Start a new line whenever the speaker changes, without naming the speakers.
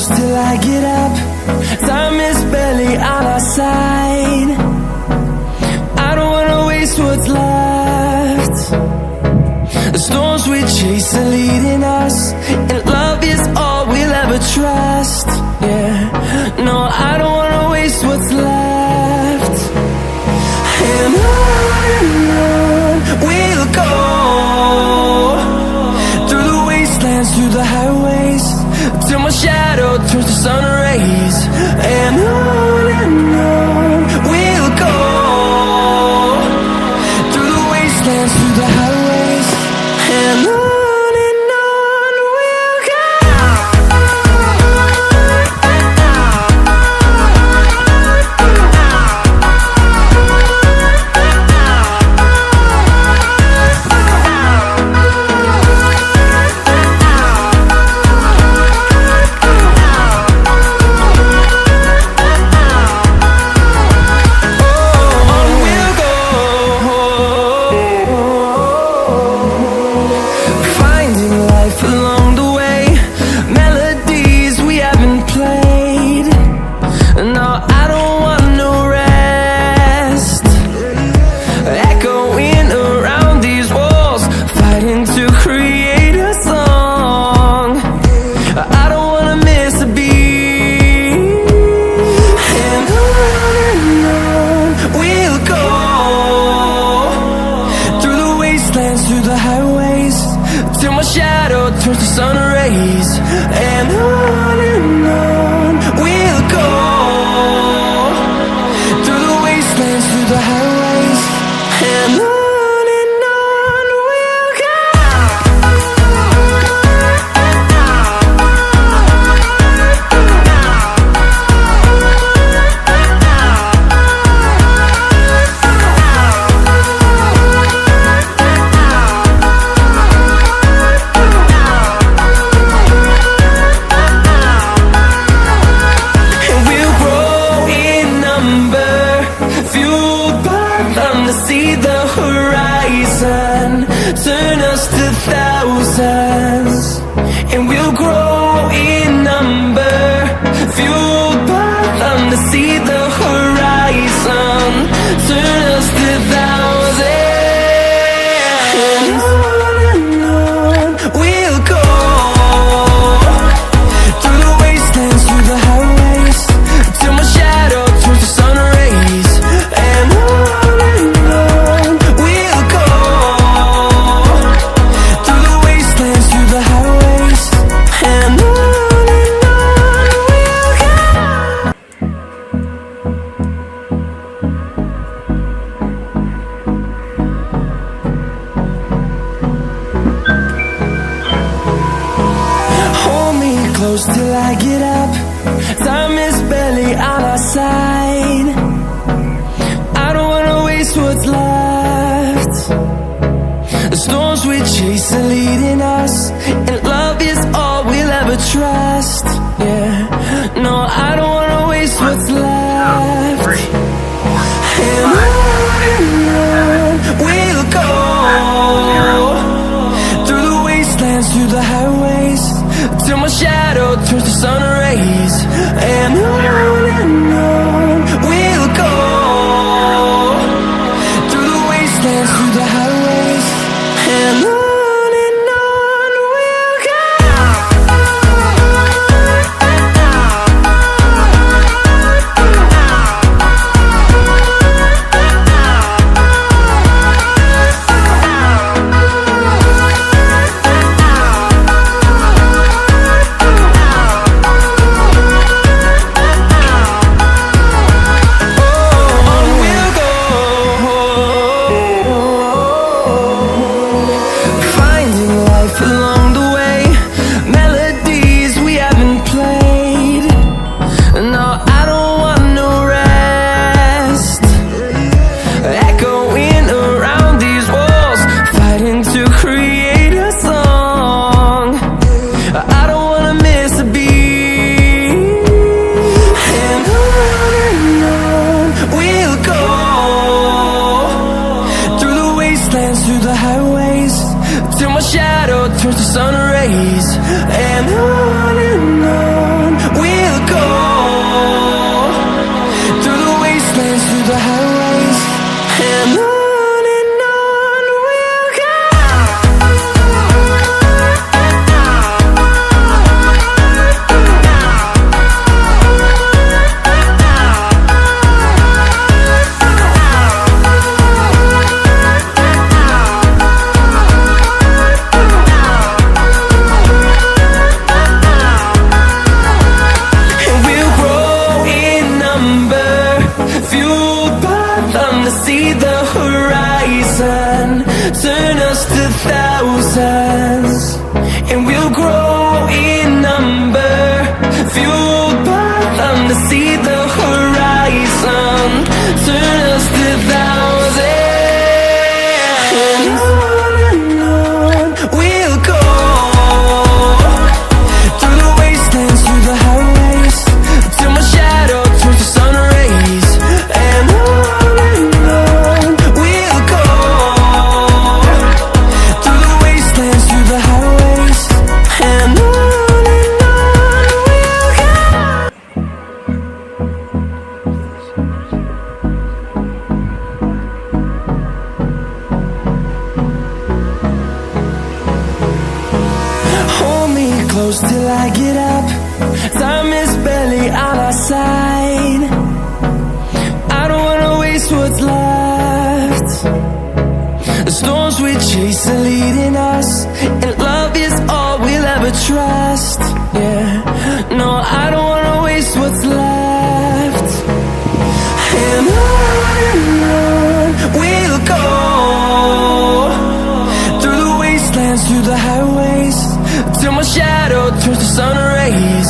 close till I get up. Time is barely on our side. I don't wanna waste what's left. The storms we chase are leading us, and love is all we'll ever trust. Yeah, no, I don't wanna waste what's left. And on we'll go, through the wastelands, through the highways, till my shadow turns to sun rays. And on we'll go, through the wastelands, through the highways, and on we'll go. Through the highways, till my shadow turns to sun rays. And on we'll go, through the wastelands, through the highways, and on we'll go. See the horizon, turn us to thousands, and we'll grow in number, fueled by them to see the horizon, turn us to thousands. And on we'll go, through the wastelands, through the highways, till my shadow turns to sun rays. And close till I get up. Time is barely on our side. I don't wanna waste what's left. The storms we chase are leading us, and love is all we'll ever trust. Yeah, no, I don't wanna waste what's left. And on we'll go, through the wastelands, through the highways, till my shadow turns to sun rays. And on we'll go, through the wastelands, through the highways, and on we'll go. chasing, leading us, and love is all we'll ever trust. Yeah, no, I don't wanna waste what's left. And on we'll go, through the wastelands, through the highways, till my shadow turns to sun rays.